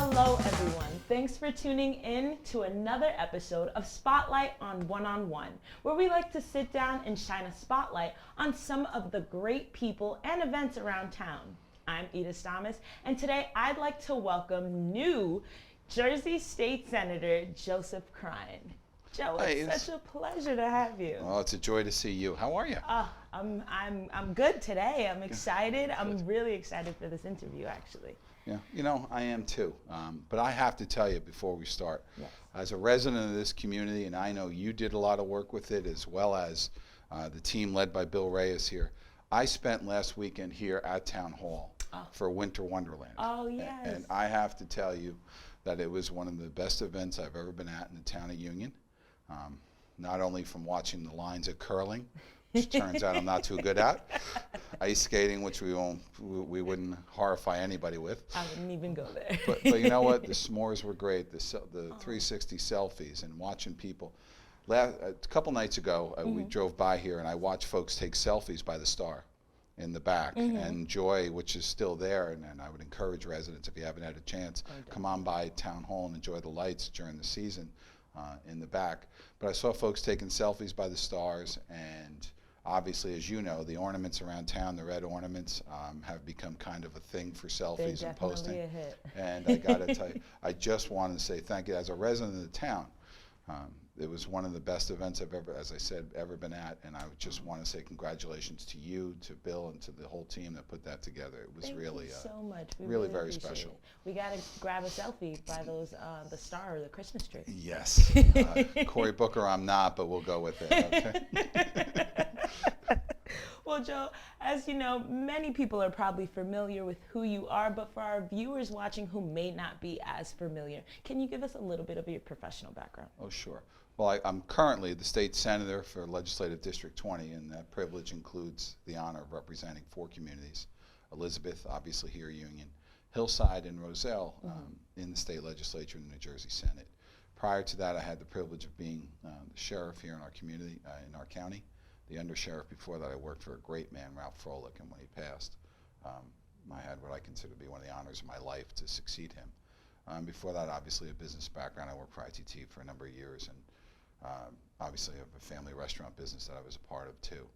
Hello everyone, thanks for tuning in to another episode of Spotlight on One, where we like to sit down and shine a spotlight on some of the great people and events around town. I'm Edess, and today I'd like to welcome new Jersey State Senator Joseph Cryan. Joe, it's such a pleasure to have you. Well, it's a joy to see you. How are you? I'm good today. I'm excited. I'm really excited for this interview, actually. Yeah, you know, I am too. But I have to tell you before we start, Yes. as a resident of this community, and I know you did a lot of work with it as well as the team led by Bill Reyes here. I spent last weekend here at Town Hall for Winter Wonderland. Oh, yes. And I have to tell you that it was one of the best events I've ever been at in the town of Union. Not only from watching the lines at curling, which turns out I'm not too good at, ice skating, which we wouldn't horrify anybody with. I wouldn't even go there. But you know what? The s'mores were great. The 360 selfies and watching people. A couple nights ago, we drove by here and I watched folks take selfies by the star in the back, and Joy, which is still there, and I would encourage residents, if you haven't had a chance, come on by Town Hall and enjoy the lights during the season in the back. But I saw folks taking selfies by the stars, and obviously, as you know, the ornaments around town, the red ornaments, have become kind of a thing for selfies and posting. They're definitely a hit. And I got to tell you, I just wanted to say thank you. As a resident of the town, it was one of the best events I've ever, as I said, ever been at. And I just want to say congratulations to you, to Bill, and to the whole team that put that together. It was Thank really, you so much. We really very appreciate special. it. We got to grab a selfie by those, the star or the Christmas tree. Yes. Cory Booker, I'm not, but we'll go with it. Okay? Well, Joe, as you know, many people are probably familiar with who you are, but for our viewers watching who may not be as familiar, can you give us a little bit of your professional background? Oh, sure. Well, I'm currently the state senator for Legislative District 20, and that privilege includes the honor of representing 4 communities: Elizabeth, obviously here, Union, Hillside, and Roselle in the state legislature in the New Jersey Senate. Prior to that, I had the privilege of being the sheriff here in our community, in our county. The undersheriff before that, I worked for a great man, Ralph Froelich, and when he passed, I had what I consider to be one of the honors of my life to succeed him. Before that, obviously a business background. I worked for ITT for a number of years, and obviously I have a family restaurant business that I was a part of too.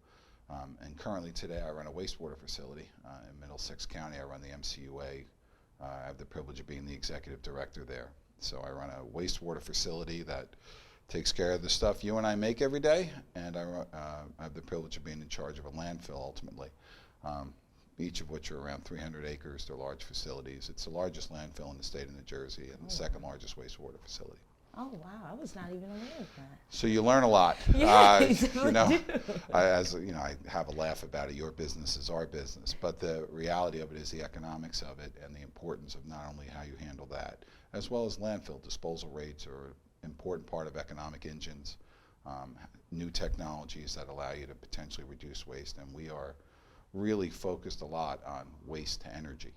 And currently today I run a wastewater facility in Middlesex County. I run the MCUA. I have the privilege of being the executive director there. So I run a wastewater facility that takes care of the stuff you and I make every day, and I have the privilege of being in charge of a landfill ultimately, each of which are around 300 acres. They're large facilities. It's the largest landfill in the state of New Jersey and the second largest wastewater facility. Oh, wow, I was not even aware of that. So you learn a lot. Yeah, You know, as you know, I have a laugh about it. Your business is our business, but the reality of it is the economics of it and the importance of not only how you handle that, as well as landfill disposal rates are important part of economic engines, new technologies that allow you to potentially reduce waste, and we are really focused a lot on waste to energy.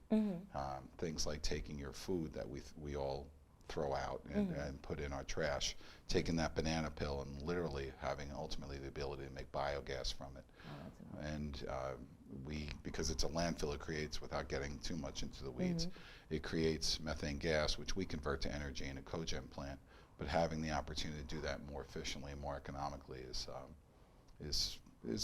Things like taking your food that we all throw out and put in our trash, taking that banana peel and literally having ultimately the ability to make biogas from it. And because it's a landfill, it creates, without getting too much into the weeds, it creates methane gas, which we convert to energy in a cogen plant. But having the opportunity to do that more efficiently and more economically is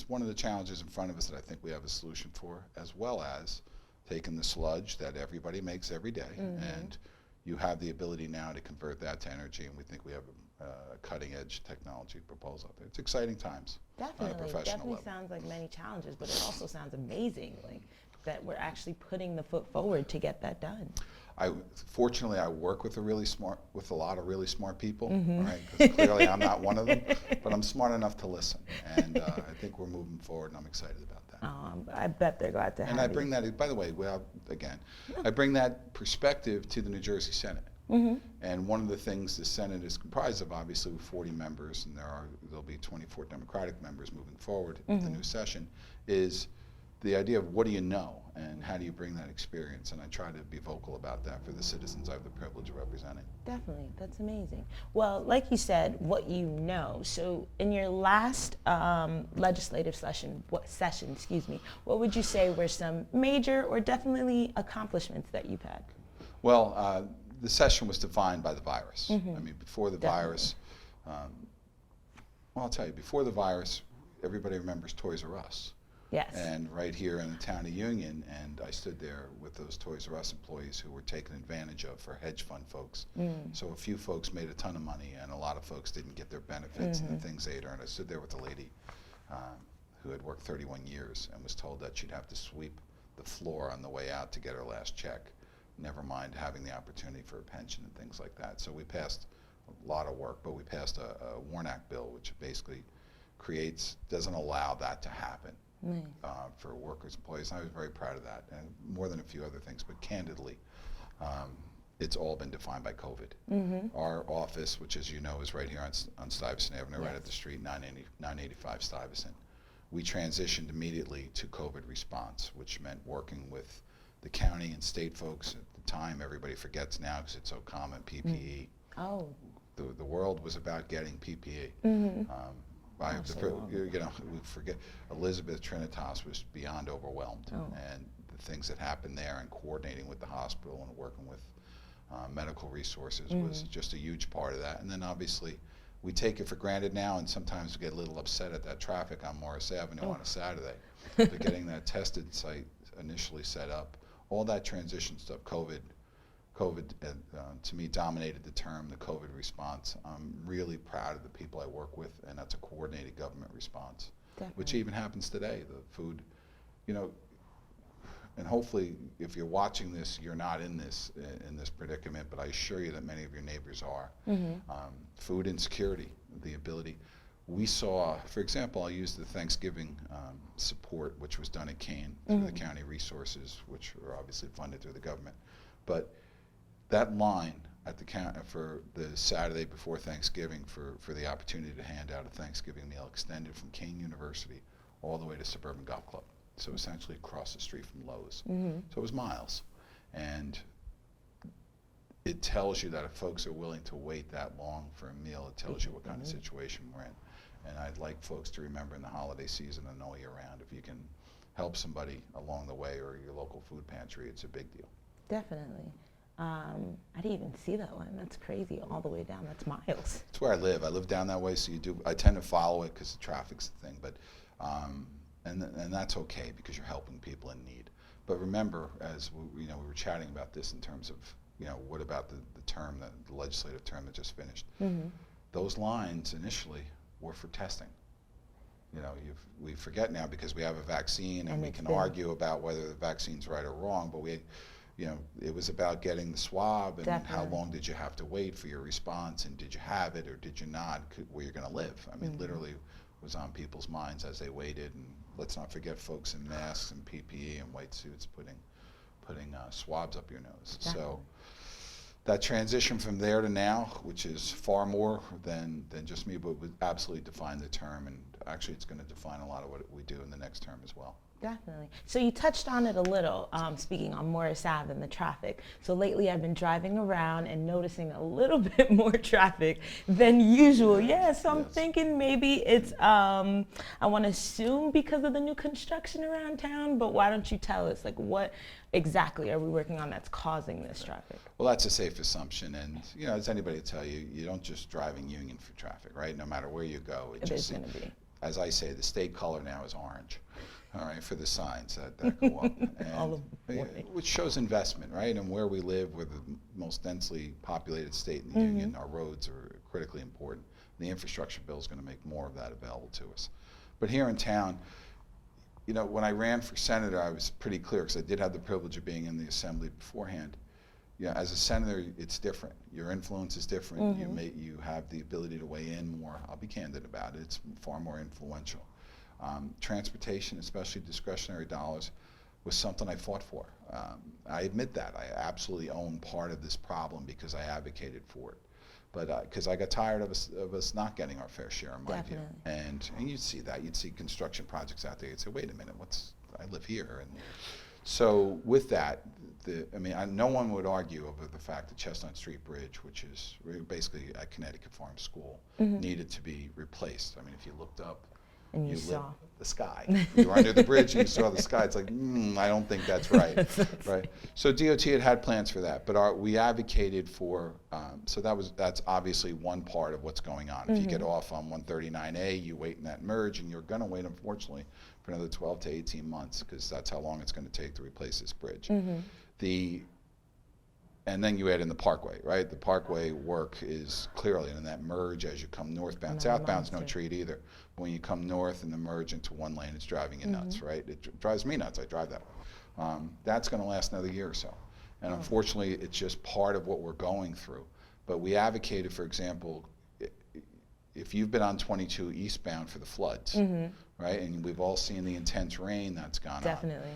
one of the challenges in front of us that I think we have a solution for, as well as taking the sludge that everybody makes every day, and you have the ability now to convert that to energy, and we think we have a cutting-edge technology proposal out there. It's exciting times on a professional level. Sounds like many challenges, but it also sounds amazing, like that we're actually putting the foot forward to get that done. Fortunately, I work with a lot of really smart people, right? 'Cause clearly I'm not one of them, but I'm smart enough to listen, and I think we're moving forward, and I'm excited about that. I bet they're glad to have you. And I bring that, by the way, I bring that perspective to the New Jersey Senate. And one of the things the Senate is comprised of, obviously, with 40 members, and there'll be 24 Democratic members moving forward with the new session, is the idea of what do you know and how do you bring that experience, and I try to be vocal about that for the citizens I have the privilege of representing. Definitely, that's amazing. Well, like you said, what you know. So in your last legislative session, what would you say were some major or definitely accomplishments that you've had? Well, the session was defined by the virus. I mean, before the virus, well, I'll tell you, before the virus, everybody remembers Toys R Us. Yes. And right here in the town of Union, and I stood there with those Toys R Us employees who were taken advantage of for hedge fund folks. So a few folks made a ton of money, and a lot of folks didn't get their benefits and the things they'd earned. I stood there with a lady who had worked 31 years and was told that she'd have to sweep the floor on the way out to get her last check, never mind having the opportunity for a pension and things like that. So we passed a lot of work, but we passed a Warnock bill, which basically doesn't allow that to happen. For workers, employees, and I was very proud of that, and more than a few other things. But candidly, it's all been defined by COVID. Our office, which as you know is right here on Stuyvesant Avenue, right at the street, 985 Stuyvesant, we transitioned immediately to COVID response, which meant working with the county and state folks. At the time, everybody forgets now because it's so common, PPE. The world was about getting PPE. We forget, Elizabeth Trinitas was beyond overwhelmed, and the things that happened there, and coordinating with the hospital and working with medical resources was just a huge part of that. And then obviously we take it for granted now, and sometimes we get a little upset at that traffic on Morris Avenue on a Saturday. But getting that tested site initially set up, all that transition stuff, COVID to me dominated the term, the COVID response. I'm really proud of the people I work with, and that's a coordinated government response, which even happens today. The food, and hopefully if you're watching this, you're not in this predicament, but I assure you that many of your neighbors are. Food insecurity, the ability. We saw, for example, I'll use the Thanksgiving support, which was done at Kane through the county resources, which are obviously funded through the government. But that line at the counter for the Saturday before Thanksgiving for the opportunity to hand out a Thanksgiving meal extended from Kane University all the way to Suburban Golf Club. So essentially across the street from Lowe's. So it was miles. And it tells you that if folks are willing to wait that long for a meal, it tells you what kind of situation we're in. And I'd like folks to remember in the holiday season and all year round, if you can help somebody along the way or your local food pantry, it's a big deal. Definitely. I didn't even see that one. That's crazy. All the way down. That's miles. It's where I live. I live down that way, so I tend to follow it because the traffic's the thing. But and that's okay because you're helping people in need. But remember, as we were chatting about this in terms of what about the legislative term that just finished? Those lines initially were for testing. We forget now because we have a vaccine and we can argue about whether the vaccine's right or wrong, but it was about getting the swab and how long did you have to wait for your response, and did you have it or did you not, where you're going to live. I mean, literally was on people's minds as they waited. And let's not forget folks in masks and PPE and white suits putting swabs up your nose. So that transition from there to now, which is far more than just me, but would absolutely define the term, and actually it's going to define a lot of what we do in the next term as well. Definitely. So you touched on it a little, speaking on Morris Ave and the traffic. So lately I've been driving around and noticing a little bit more traffic than usual. Yeah, so I'm thinking maybe it's, I want to assume because of the new construction around town, but why don't you tell us, like, what exactly are we working on that's causing this traffic? Well, that's a safe assumption, and as anybody will tell you, you don't just drive in Union for traffic, right? No matter where you go. It is going to be. As I say, the state color now is orange. All right, for the signs that go up, and, which shows investment, right? And where we live, we're the most densely populated state in the Union. Our roads are critically important. The infrastructure bill is going to make more of that available to us. But here in town, when I ran for senator, I was pretty clear because I did have the privilege of being in the assembly beforehand. As a senator, it's different. Your influence is different. You have the ability to weigh in more. I'll be candid about it. It's far more influential. Transportation, especially discretionary dollars, was something I fought for. I admit that. I absolutely own part of this problem because I advocated for it. But because I got tired of us not getting our fair share, in my view. And you'd see that. You'd see construction projects out there. You'd say, wait a minute, I live here. And so with that, no one would argue over the fact that Chestnut Street Bridge, which is basically a Connecticut Farm School, needed to be replaced. I mean, if you looked up And you lit saw the sky. You were under the bridge and you saw the sky. It's like, I don't think that's right. Right. So DOT had plans for that, but we advocated for. So that's obviously one part of what's going on. If you get off on 139A, you wait in that merge, and you're going to wait, unfortunately, for another 12 to 18 months, because that's how long it's going to take to replace this bridge. And then you add in the Parkway, right? The Parkway work is clearly in that merge as you come northbound. Southbound's no treat either. When you come north and the merge into one lane, it's driving you nuts, right? It drives me nuts. I drive that way. That's going to last another year or so. And unfortunately, it's just part of what we're going through. But we advocated, for example, if you've been on 22 eastbound for the floods, right? And we've all seen the intense rain that's gone on. Definitely.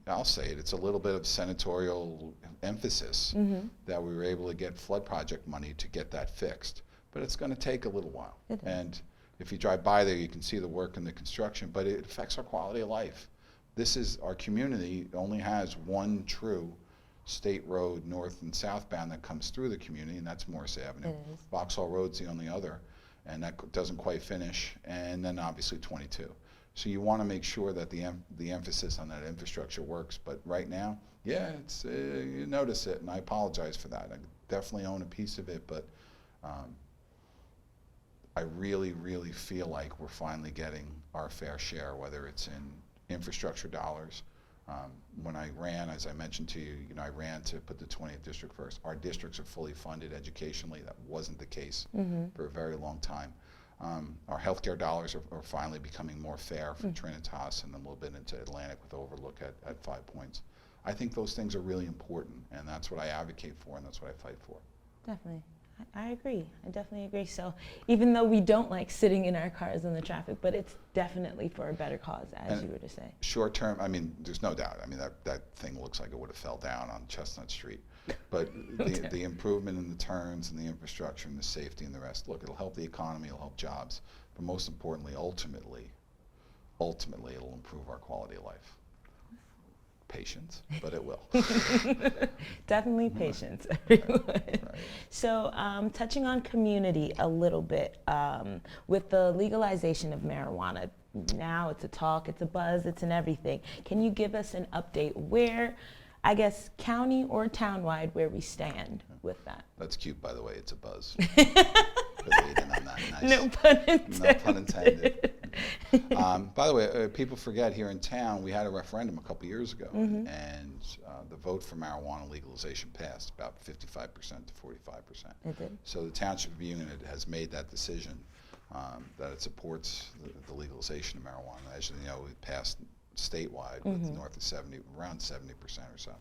I'll say it, it's a little bit of senatorial emphasis that we were able to get flood project money to get that fixed. But it's going to take a little while. And if you drive by there, you can see the work and the construction, but it affects our quality of life. This is, our community only has one true state road, north and southbound, that comes through the community, and that's Morris Avenue. Vauxhall Road's the only other, and that doesn't quite finish. And then obviously 22. So you want to make sure that the emphasis on that infrastructure works. But right now, yeah, it's you notice it, and I apologize for that. I definitely own a piece of it, but I really, really feel like we're finally getting our fair share, whether it's in infrastructure dollars. When I ran, as I mentioned to you, I ran to put the 20th district first. Our districts are fully funded educationally. That wasn't the case for a very long time. Our healthcare dollars are finally becoming more fair for Trinitas and a little bit into Atlantic with Overlook at 5 points. I think those things are really important, and that's what I advocate for, and that's what I fight for. Definitely. I agree. I definitely agree. So even though we don't like sitting in our cars in the traffic, but it's definitely for a better cause, as you were to say. Short term, I mean, there's no doubt. I mean, that thing looks like it would have fell down on Chestnut Street. But the improvement in the turns and the infrastructure and the safety and the rest, look, it'll help the economy, it'll help jobs, but most importantly, ultimately, it'll improve our quality of life. Patience, but it will. Definitely patience, everyone. Right. So touching on community a little bit, with the legalization of marijuana, now it's a talk, it's a buzz, it's in everything. Can you give us an update where, I guess, county or townwide, where we stand with that? That's cute, by the way, it's a buzz. Related on that. Nice. No pun intended. No pun intended. By the way, people forget, here in town, we had a referendum a couple years ago, and the vote for marijuana legalization passed about 55% to 45%. It did. So the Township of Union has made that decision that it supports the legalization of marijuana. As you know, it passed statewide with north of around 70% or so.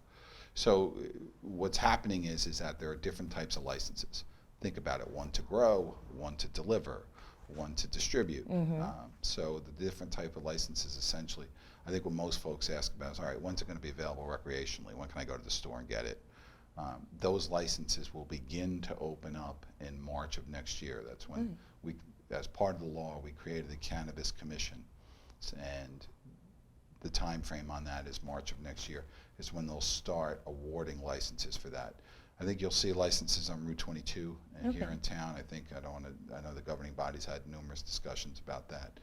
So what's happening is that there are different types of licenses. Think about it: one to grow, one to deliver, one to distribute. So the different type of licenses, essentially, I think what most folks ask about is, all right, when's it going to be available recreationally? When can I go to the store and get it? Those licenses will begin to open up in March of next year. That's when we, as part of the law, we created the Cannabis Commission, and the time frame on that is March of next year. Is when they'll start awarding licenses for that. I think you'll see licenses on Route 22 and here in town. I know the governing bodies had numerous discussions about that.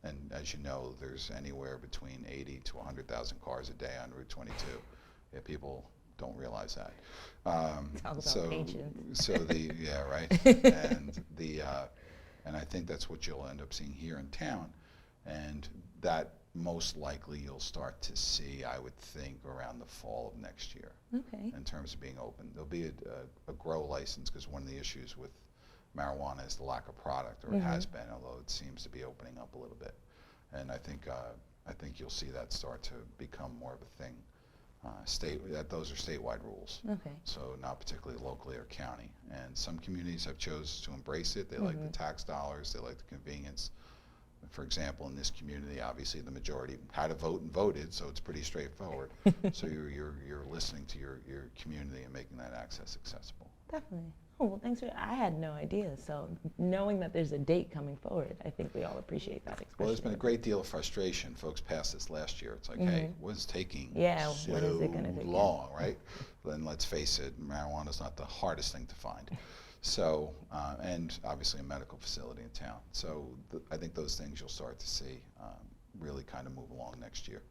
And as you know, there's anywhere between 80 to 100,000 cars a day on Route 22. Yeah, people don't realize that. Yeah, right. And I think that's what you'll end up seeing here in town, and that most likely you'll start to see, I would think, around the fall of next year. Okay. In terms of being open. There'll be a grow license, because one of the issues with marijuana is the lack of product, or it has been, although it seems to be opening up a little bit. And I think you'll see that start to become more of a thing. Those are statewide rules. Okay. So not particularly locally or county. And some communities have chosen to embrace it. They like the tax dollars, they like the convenience. For example, in this community, obviously the majority had a vote and voted, so it's pretty straightforward. So you're listening to your community and making that access accessible. Definitely. Oh, well, thanks I had no idea. So knowing that there's a date coming forward, I think we all appreciate that. Well, there's been a great deal of frustration. Folks passed this last year. It's like, hey, what's taking so what is it gonna take? long, right? Then let's face it, marijuana is not the hardest thing to find. So, and obviously a medical facility in town. So I think those things you'll start to see really kind of move along next year.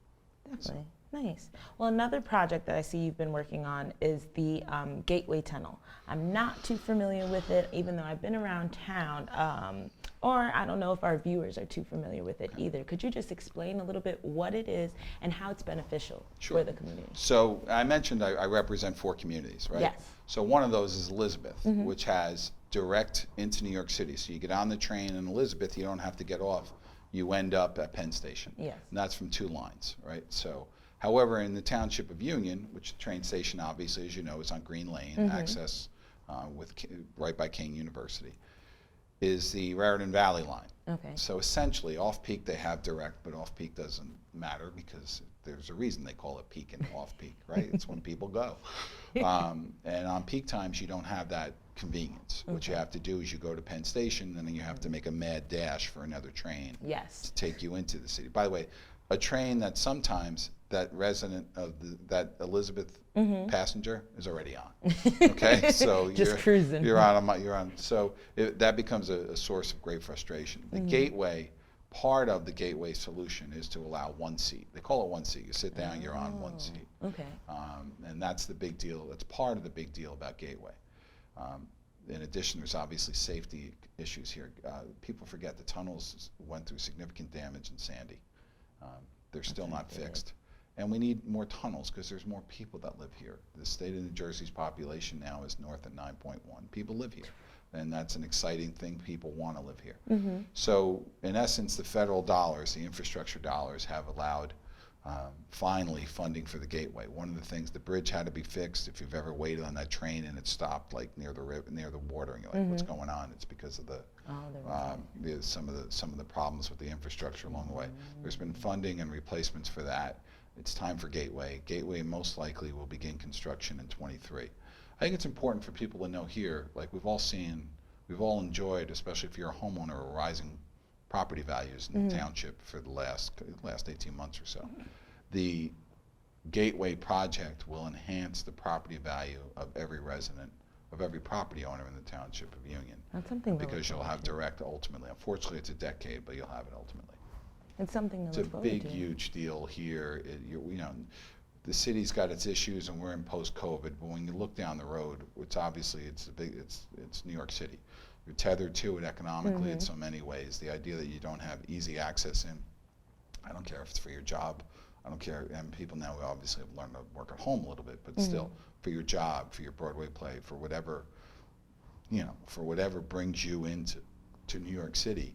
Definitely. Nice. Well, another project that I see you've been working on is the Gateway Tunnel. I'm not too familiar with it, even though I've been around town, or I don't know if our viewers are too familiar with it either. Could you just explain a little bit what it is and how it's beneficial for the community? So I mentioned I represent 4 communities, right? Yes. So one of those is Elizabeth, which has direct into New York City. So you get on the train in Elizabeth, you don't have to get off. You end up at Penn Station. Yes. And that's from 2 lines, right? So, however, in the Township of Union, which the train station obviously, as you know, is on Green Lane, access right by King University, is the Raritan Valley line. Okay. So essentially, off-peak they have direct, but off-peak doesn't matter because there's a reason they call it peak and off-peak, right? It's when people go. And on peak times, you don't have that convenience. What you have to do is you go to Penn Station, and then you have to make a mad dash for another train to take you into the city. By the way, a train that sometimes that resident of that Elizabeth passenger is already on. Okay, so just cruising. You're on. So that becomes a source of great frustration. The Gateway, part of the Gateway solution is to allow 1 seat. They call it 1 seat. You sit down, you're on 1 seat. Okay. And that's the big deal. That's part of the big deal about Gateway. In addition, there's obviously safety issues here. People forget the tunnels went through significant damage in Sandy. They're still not fixed. And we need more tunnels because there's more people that live here. The state of New Jersey's population now is north of 9.1. People live here. And that's an exciting thing. People want to live here. So in essence, the federal dollars, the infrastructure dollars, have allowed finally funding for the Gateway. One of the things, the bridge had to be fixed. If you've ever waited on that train and it stopped like near the river, near the water, and you're like, what's going on? It's because of some of the problems with the infrastructure along the way. There's been funding and replacements for that. It's time for Gateway. Gateway most likely will begin construction in 23. I think it's important for people to know here, like we've all enjoyed, especially if you're a homeowner, rising property values in the township for the last 18 months or so. The Gateway project will enhance the property value of every resident, of every property owner in the Township of Union. That's something because you'll have direct ultimately. Unfortunately, it's a decade, but you'll have it ultimately. It's something to look forward to. It's a big, huge deal here. The city's got its issues, and we're in post-COVID. But when you look down the road, it's obviously it's New York City. You're tethered to it economically in so many ways. The idea that you don't have easy access in, I don't care if it's for your job. I don't care. And people now obviously have learned to work at home a little bit, but still, for your job, for your Broadway play, for whatever, for whatever brings you into New York City.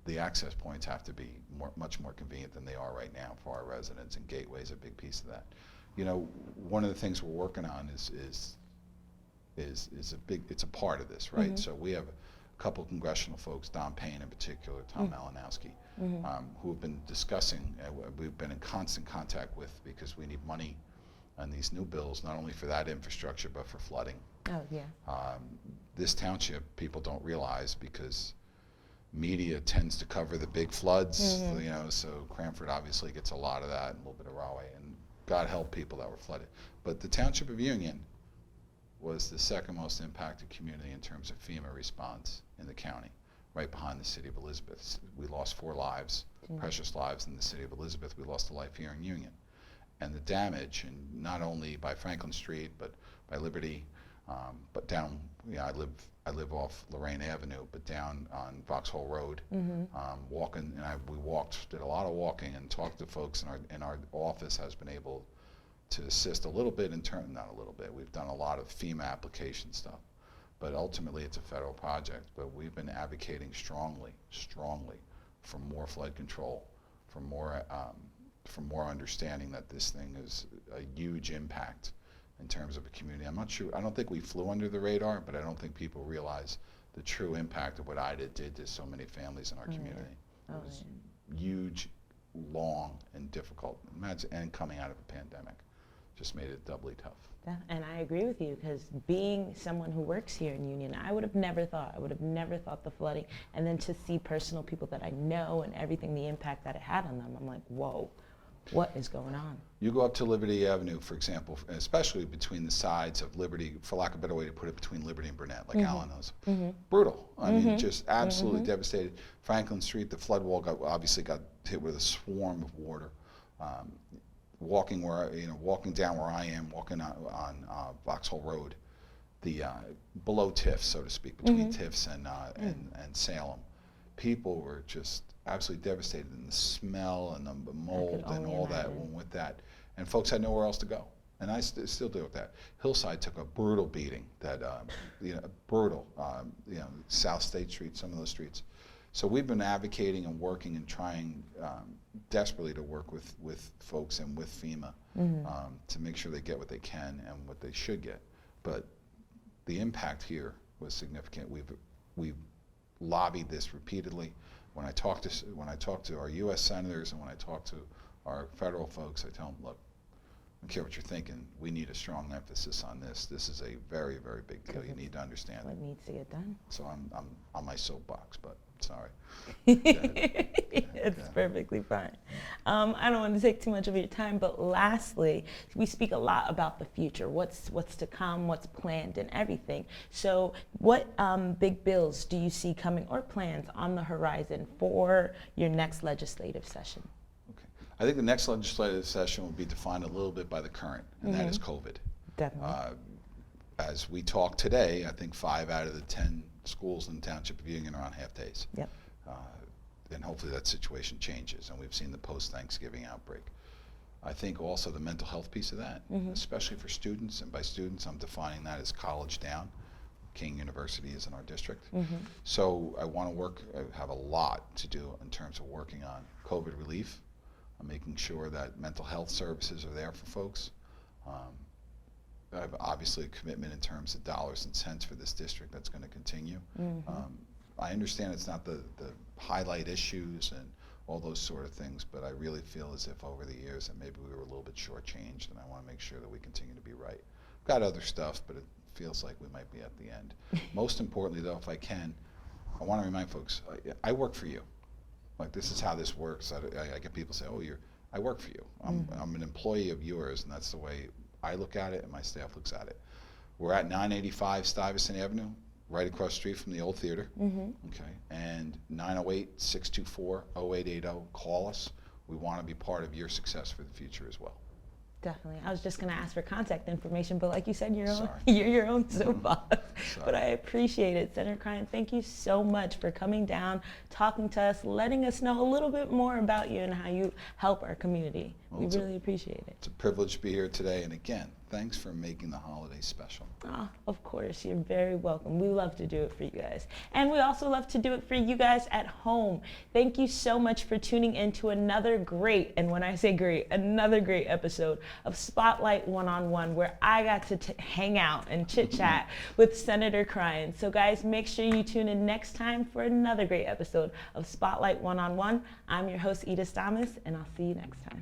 The access points have to be much more convenient than they are right now for our residents, and Gateway is a big piece of that. One of the things we're working on is it's a part of this, right? So we have a couple of congressional folks, Don Payne in particular, Tom Malinowski, who have been discussing, we've been in constant contact with, because we need money on these new bills, not only for that infrastructure, but for flooding. Oh, yeah. This township, people don't realize, because media tends to cover the big floods, so Cranford obviously gets a lot of that, and a little bit of Rahway, and God help people that were flooded. But the Township of Union was the second most impacted community in terms of FEMA response in the county, right behind the city of Elizabeth. We lost 4 lives, precious lives in the city of Elizabeth. We lost a life here in Union. And the damage, and not only by Franklin Street, but by Liberty, but down, I live off Lorraine Avenue, but down on Vauxhall Road, walking, and we did a lot of walking and talked to folks, and our office has been able to assist a little bit not a little bit, we've done a lot of FEMA application stuff, but ultimately it's a federal project. But we've been advocating strongly for more flood control, for more understanding that this thing is a huge impact in terms of a community. I'm not sure, I don't think we flew under the radar, but I don't think people realize the true impact of what Ida did to so many families in our community. It was huge, long, and difficult. Imagine, and coming out of a pandemic just made it doubly tough. And I agree with you, because being someone who works here in Union, I would have never thought the flooding, and then to see personal people that I know and everything, the impact that it had on them, I'm like, whoa. What is going on? You go up to Liberty Avenue, for example, especially between the sides of Liberty, for lack of a better way to put it, between Liberty and Burnett, like Alan knows. Brutal. I mean, just absolutely devastated. Franklin Street, the flood wall obviously got hit with a swarm of water. Walking down where I am, walking on Vauxhall Road, the below Tiffs, so to speak, between Tiffs and Salem, people were just absolutely devastated, and the smell and the mold and all that went with that, and folks had nowhere else to go, and I still deal with that. Hillside took a brutal beating, that brutal, South State Street, some of those streets. So we've been advocating and working and trying desperately to work with folks and with FEMA to make sure they get what they can and what they should get. But the impact here was significant. We've lobbied this repeatedly. When I talk to our U.S. senators and when I talk to our federal folks, I tell them, look, I don't care what you're thinking. We need a strong emphasis on this. This is a very, very big deal. You need to understand what needs to get done. So I'm on my soapbox, but sorry. It's perfectly fine. I don't want to take too much of your time, but lastly, we speak a lot about the future, what's to come, what's planned, and everything. So what big bills do you see coming or plans on the horizon for your next legislative session? I think the next legislative session will be defined a little bit by the current, and that is COVID. Definitely. As we talk today, I think 5 out of the 10 schools in the Township of Union are on half days. Yep. And hopefully that situation changes, and we've seen the post-Thanksgiving outbreak. I think also the mental health piece of that, especially for students, and by students I'm defining that as college down. King University is in our district. So I want to have a lot to do in terms of working on COVID relief. I'm making sure that mental health services are there for folks. I have obviously a commitment in terms of dollars and cents for this district that's going to continue. I understand it's not the highlight issues and all those sort of things, but I really feel as if over the years that maybe we were a little bit shortchanged, and I want to make sure that we continue to be right. We've got other stuff, but it feels like we might be at the end. Most importantly, though, if I can, I want to remind folks, I work for you. Like, this is how this works. I get people say, oh, I work for you. I'm an employee of yours, and that's the way I look at it and my staff looks at it. We're at 985 Stuyvesant Avenue, right across the street from the old theater. Okay, and 908-624-0880. Call us. We want to be part of your success for the future as well. Definitely. I was just going to ask for contact information, but like you said, you're your own soapbox. But I appreciate it. Senator Cryan, thank you so much for coming down, talking to us, letting us know a little bit more about you and how you help our community. Well, we really appreciate it. It's a privilege to be here today. And again, thanks for making the holiday special. Oh, of course. You're very welcome. We love to do it for you guys. And we also love to do it for you guys at home. Thank you so much for tuning in to another great, and when I say great, another great episode of Spotlight One-on-One, where I got to hang out and chit-chat with Senator Cryan. So guys, make sure you tune in next time for another great episode of Spotlight One-on-One. I'm your host, Edess, and I'll see you next time.